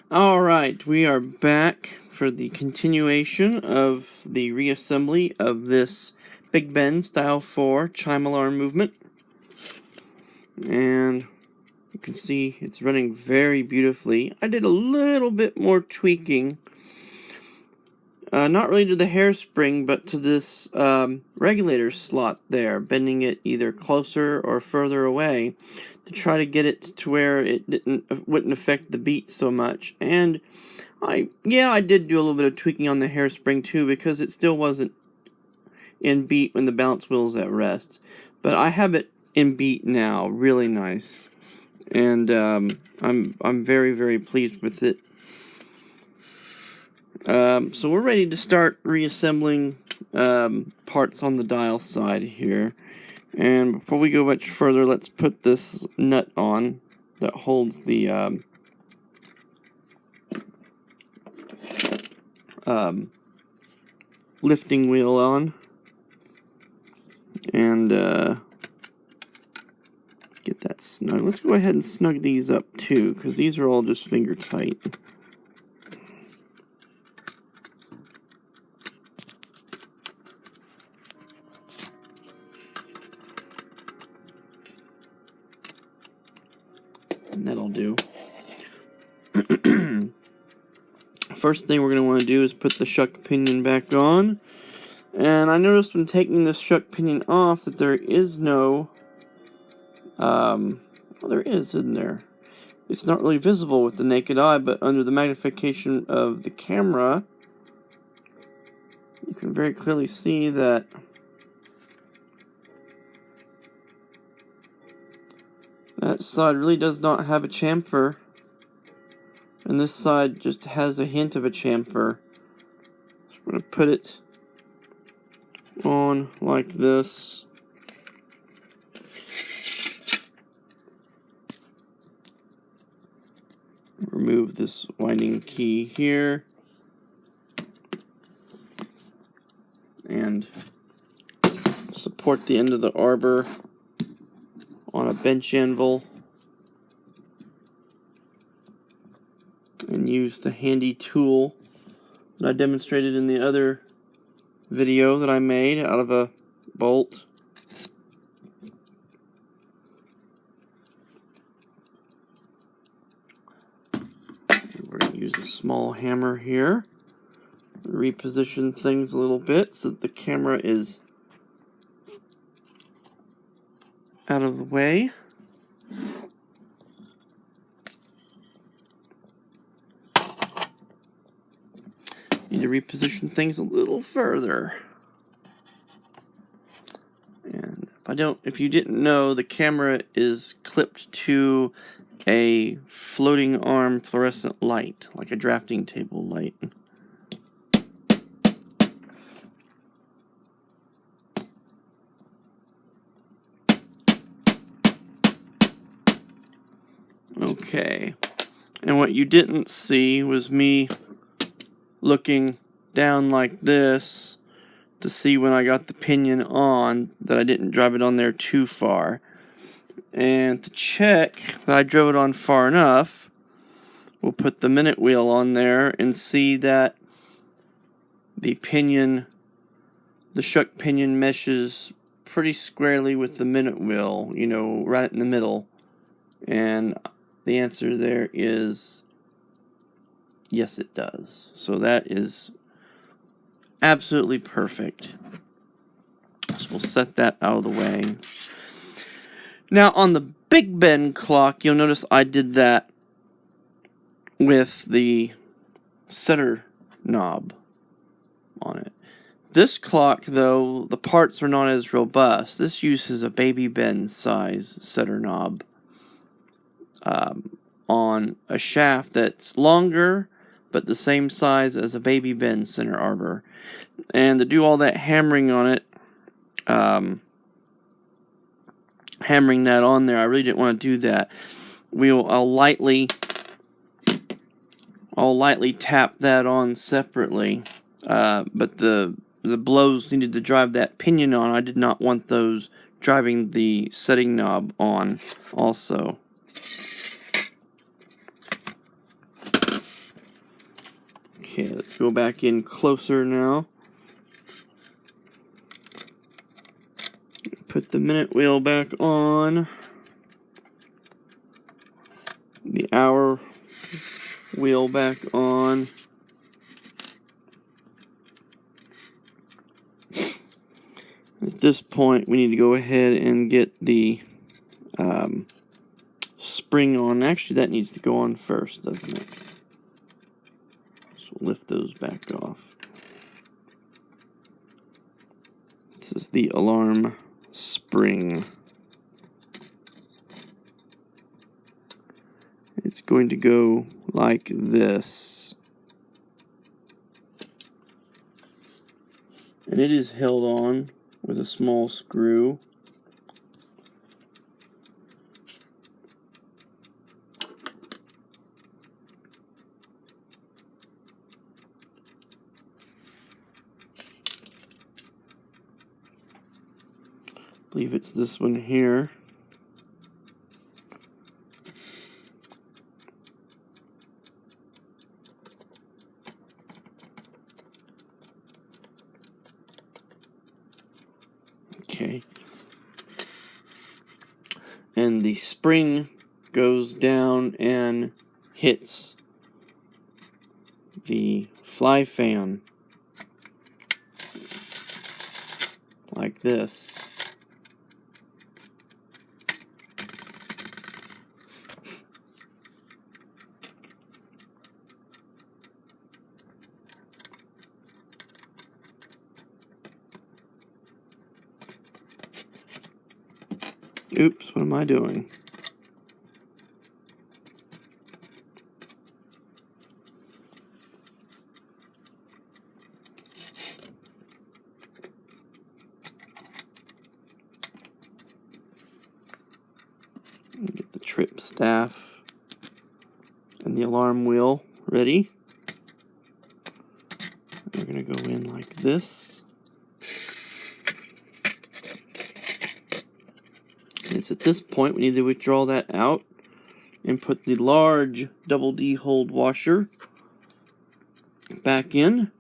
Alright, we are back for the continuation of the reassembly of this Big Ben Style 4 chime alarm movement. And you can see it's running very beautifully. I did a little bit more tweaking. Not really to the hairspring, but to this regulator slot there, bending it either closer or further away to try to get it to where it wouldn't affect the beat so much. And I did do a little bit of tweaking on the hairspring too, because it still wasn't in beat when the balance wheel is at rest. But I have it in beat now, really nice, and I'm very, very pleased with it. So we're ready to start reassembling parts on the dial side here. And before we go much further, let's put this nut on that holds the lifting wheel on. And get that snug. Let's go ahead and snug these up too, because these are all just finger tight. And that'll do. First thing we're going to want to do is put the shuck pinion back on. And I noticed when taking this shuck pinion off that there is no, well, there is, isn't there? It's not really visible with the naked eye, but under the magnification of the camera, you can very clearly see that that side really does not have a chamfer, and this side just has a hint of a chamfer. So I'm going to put it on like this. Remove this winding key here. And support the end of the arbor on a bench anvil. And use the handy tool that I demonstrated in the other video that I made out of a bolt. We're going to use a small hammer here. Reposition things a little bit so that the camera is out of the way. Need to reposition things a little further. And if you didn't know, the camera is clipped to a floating arm fluorescent light, like a drafting table light. Okay, and what you didn't see was me looking down like this to see when I got the pinion on that I didn't drive it on there too far. And to check that I drove it on far enough, we'll put the minute wheel on there and see that the pinion, the shuck pinion, meshes pretty squarely with the minute wheel, you know, right in the middle. And the answer there is yes, it does. So that is absolutely perfect. So we'll set that out of the way. Now on the Big Ben clock, you'll notice I did that with the setter knob on it. This clock, though, the parts are not as robust. This uses a baby Ben size setter knob on a shaft that's longer but the same size as a baby Ben center arbor. And to do all that hammering on it, hammering that on there, I really didn't want to do that. I'll lightly tap that on separately, but the blows needed to drive that pinion on. I did not want those driving the setting knob on also. Okay, let's go back in closer now. Put the minute wheel back on. The hour wheel back on. At this point, we need to go ahead and get the spring on. Actually, that needs to go on first, doesn't it? So we'll lift those back off. This is the alarm spring. It's going to go like this. And it is held on with a small screw. I believe it's this one here. Okay. And the spring goes down and hits the fly fan like this. Oops, what am I doing? Get the trip staff and the alarm wheel ready. We're going to go in like this. And it's at this point we need to withdraw that out and put the large double D hold washer back in.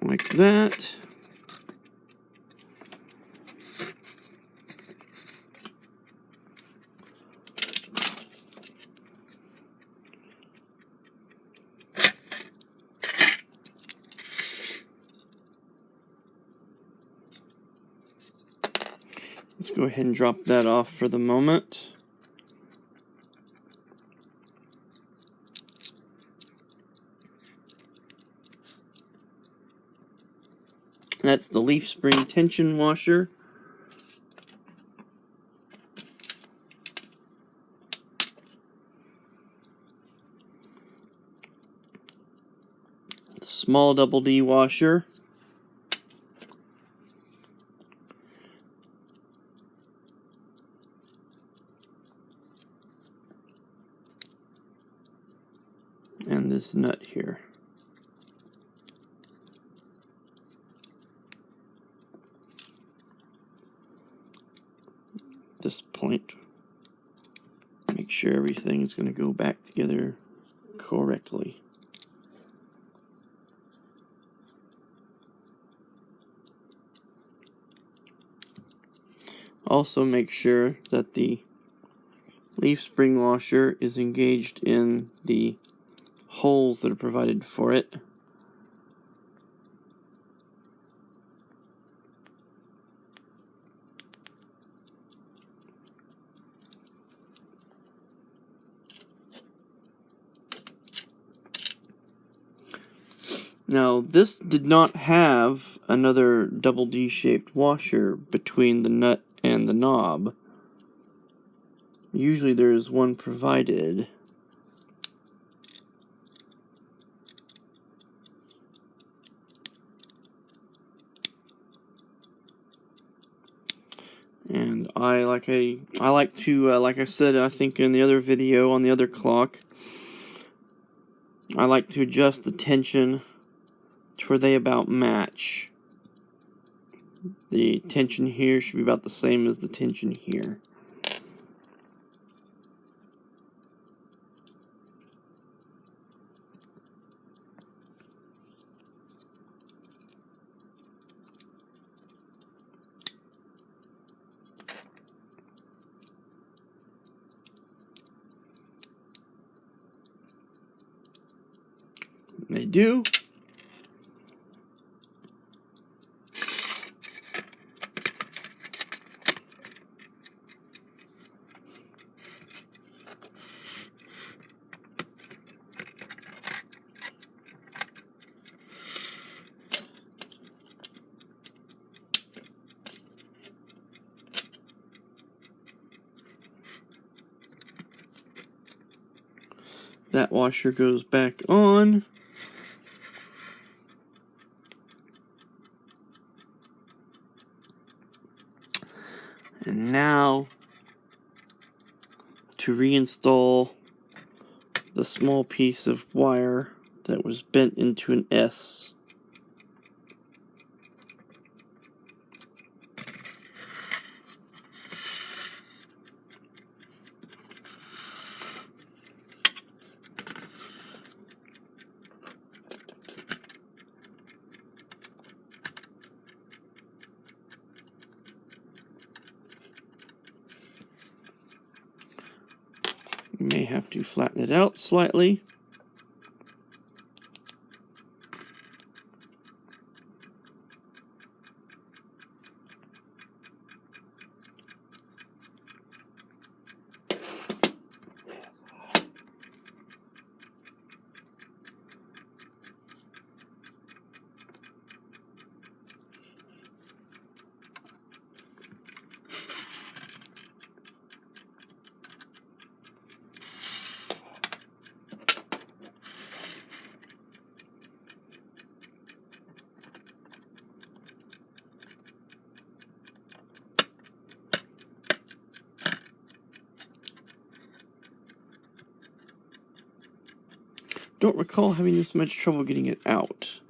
Like that. Let's go ahead and drop that off for the moment. That's the leaf spring tension washer. Small double D washer. And this nut here. At this point, make sure everything is going to go back together correctly. Also make sure that the leaf spring washer is engaged in the holes that are provided for it. Now, this did not have another double D-shaped washer between the nut and the knob. Usually there is one provided. And I like to like I said, I think in the other video on the other clock, I like to adjust the tension to where they about match. The tension here should be about the same as the tension here. They do. That washer goes back on. And now to reinstall the small piece of wire that was bent into an S. You may have to flatten it out slightly. Don't recall having this much trouble getting it out.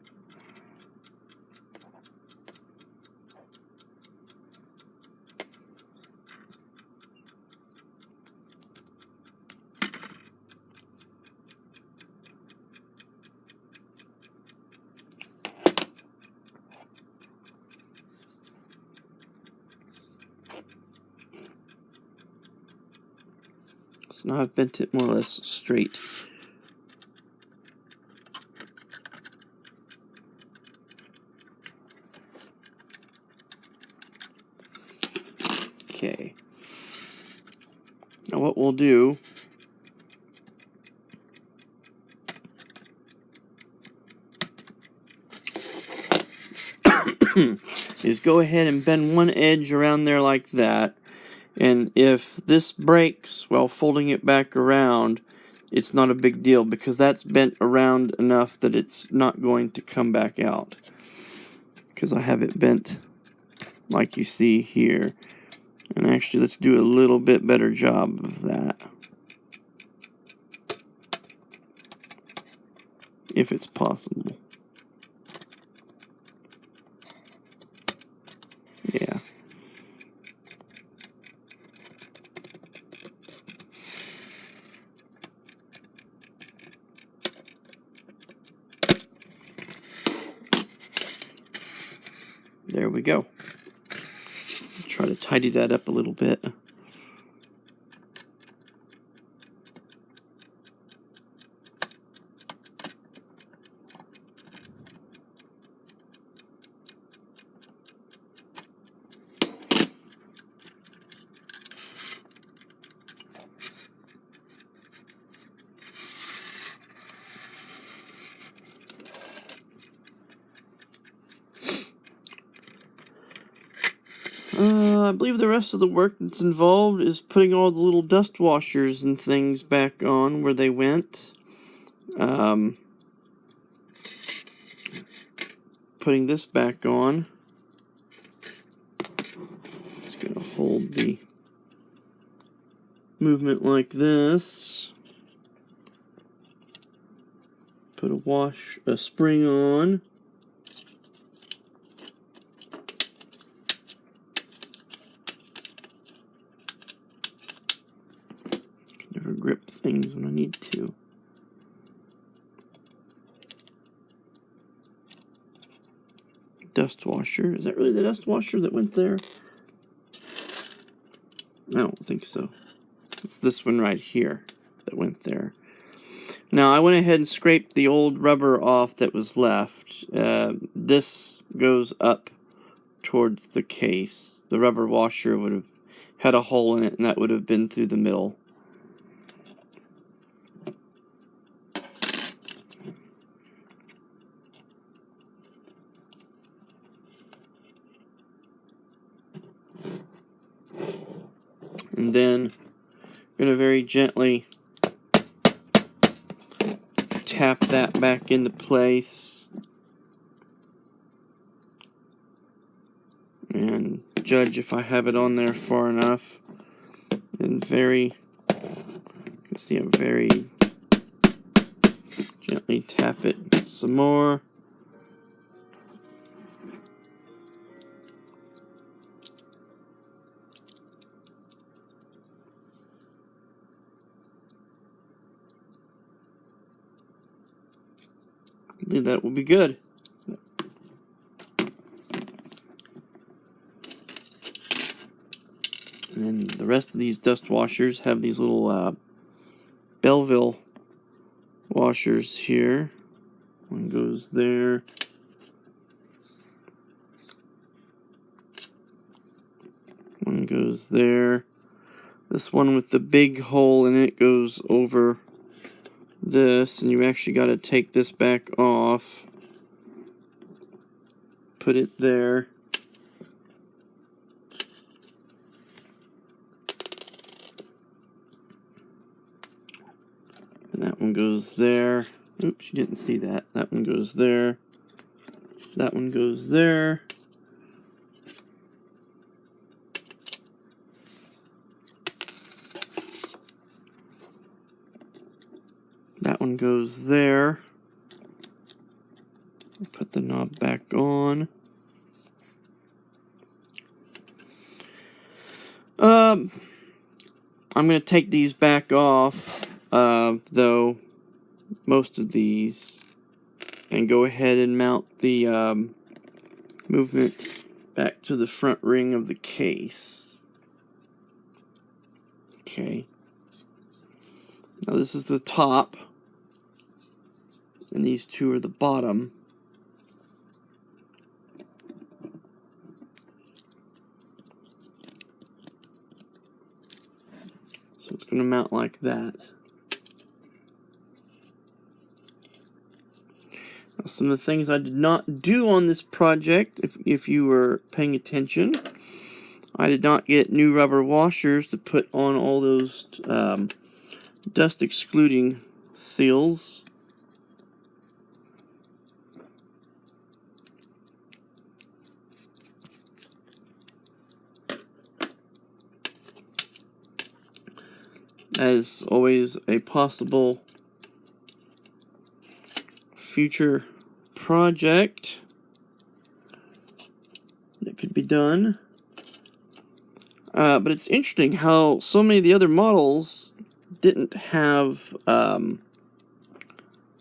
So now I've bent it more or less straight. Okay. Now what we'll do is go ahead and bend one edge around there like that. And if this breaks while folding it back around, it's not a big deal because that's bent around enough that it's not going to come back out. Because I have it bent like you see here. And actually, let's do a little bit better job of that. If it's possible. Yeah. There we go. Try to tidy that up a little bit. I believe the rest of the work that's involved is putting all the little dust washers and things back on where they went. Putting this back on. Just gonna hold the movement like this. Put a spring on. Can never grip things when I need to. Dust washer. Is that really the dust washer that went there? I don't think so. It's this one right here that went there. Now I went ahead and scraped the old rubber off that was left. This goes up towards the case. The rubber washer would have had a hole in it, and that would have been through the middle. And then I'm going to very gently tap that back into place and judge if I have it on there far enough. And you can see I'm very gently tap it some more. I think that will be good. And then the rest of these dust washers have these little Belleville washers here. One goes there. One goes there. This one with the big hole in it goes over this, and you actually got to take this back off. Put it there. And that one goes there. Oops, you didn't see that. That one goes there. That one goes there. That one goes there. Put the knob back on. I'm going to take these back off, though, most of these, and go ahead and mount the movement back to the front ring of the case. Okay. Now this is the top, and these two are the bottom. So it's going to mount like that. Now, some of the things I did not do on this project, if you were paying attention, I did not get new rubber washers to put on all those dust excluding seals. As always, a possible future project that could be done. But it's interesting how so many of the other models didn't have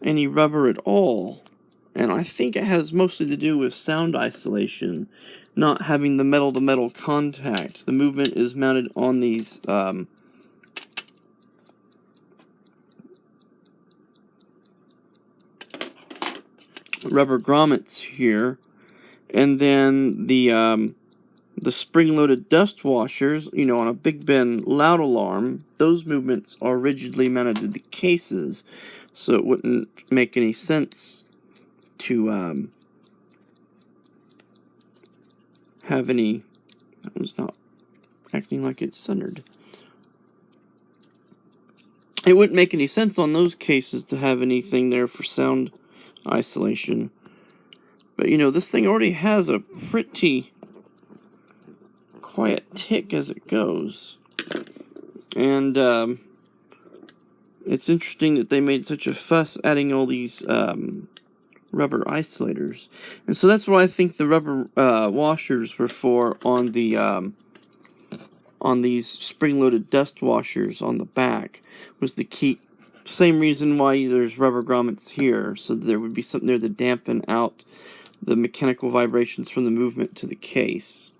any rubber at all. And I think it has mostly to do with sound isolation, not having the metal-to-metal contact. The movement is mounted on these rubber grommets here, and then the spring-loaded dust washers, you know, on a Big Ben loud alarm, those movements are rigidly mounted to the cases, so it wouldn't make any sense to have any. That one's not acting like it's centered. It wouldn't make any sense on those cases to have anything there for sound isolation. But you know, this thing already has a pretty quiet tick as it goes. And it's interesting that they made such a fuss adding all these rubber isolators. And so that's what I think the rubber washers were for on the on these spring-loaded dust washers on the back, was to keep, same reason why there's rubber grommets here, so there would be something there to dampen out the mechanical vibrations from the movement to the case.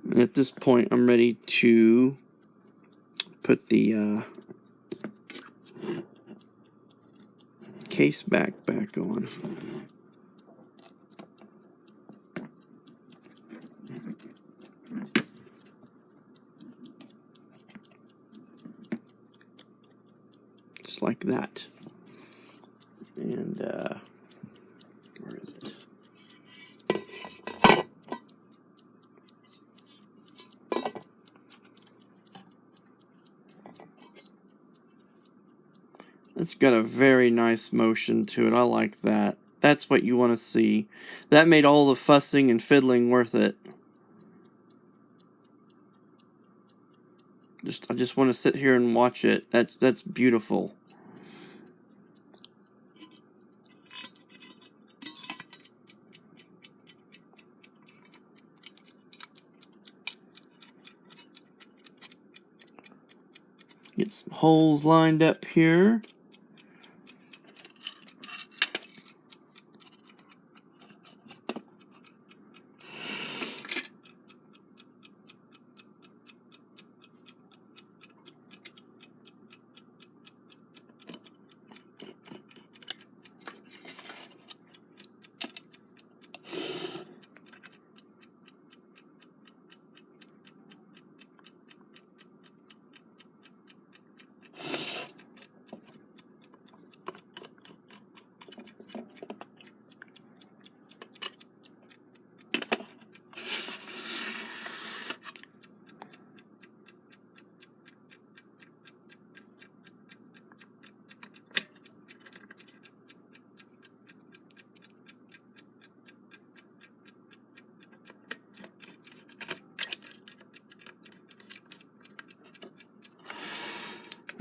And at this point, I'm ready to put the case back on. Just like that. And where is it? It's got a very nice motion to it. I like that. That's what you want to see. That made all the fussing and fiddling worth it. I just want to sit here and watch it. That's beautiful. Get some holes lined up here.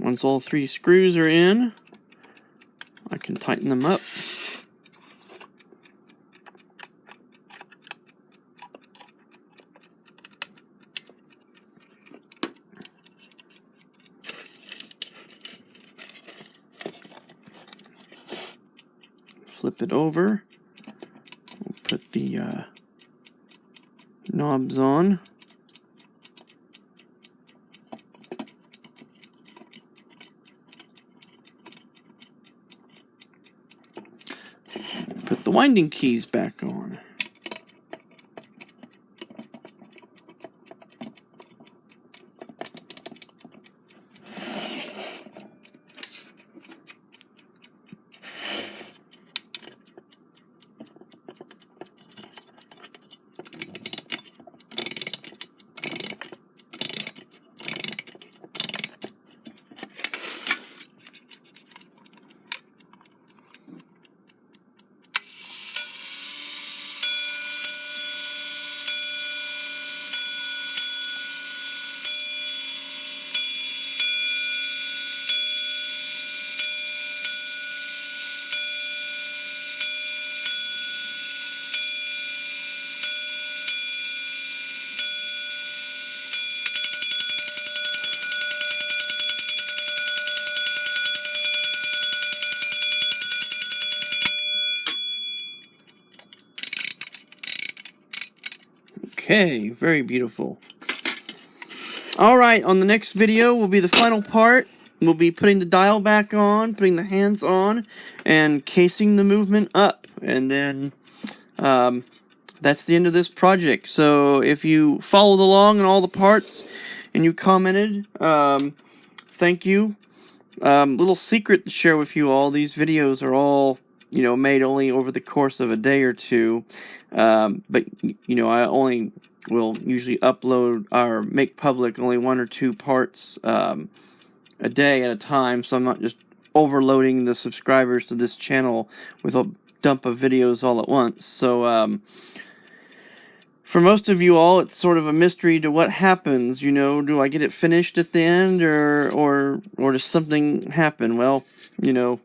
Once all 3 screws are in, I can tighten them up. Flip it over. We'll put the knobs on. Put the winding keys back on. Okay, very beautiful. Alright, on the next video will be the final part. We'll be putting the dial back on, putting the hands on, and casing the movement up. And then, that's the end of this project. So, if you followed along on all the parts, and you commented, thank you. Little secret to share with you all, these videos are all, made only over the course of a day or two. But, I only will usually upload or make public only 1 or 2 parts a day at a time, so I'm not just overloading the subscribers to this channel with dump of videos all at once. So for most of you all, it's sort of a mystery to what happens. You know, do I get it finished at the end, or does something happen? Well, you know,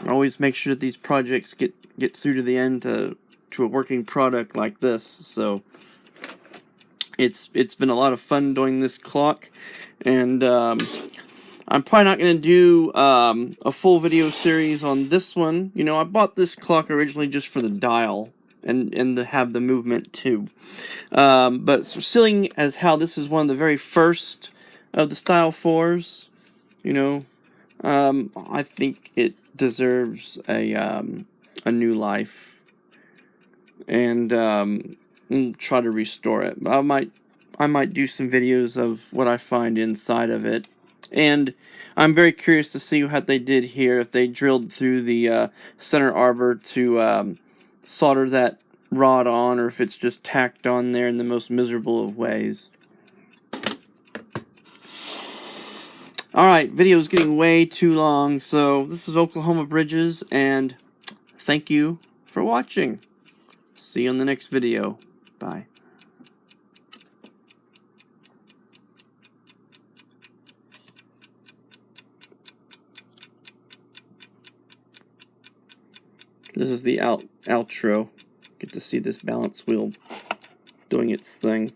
always make sure that these projects get through to the end to a working product like this. So it's been a lot of fun doing this clock, and I'm probably not going to do a full video series on this one. You know, I bought this clock originally just for the dial and to have the movement too. But seeing as how this is one of the very first of the Style 4s, you know, I think it deserves a new life, and try to restore it. I might do some videos of what I find inside of it, and I'm very curious to see what they did here, if they drilled through the center arbor to solder that rod on, or if it's just tacked on there in the most miserable of ways. Alright, video's getting way too long, so this is Oklahoma Bridges, and thank you for watching. See you in the next video. Bye. This is the outro. Get to see this balance wheel doing its thing.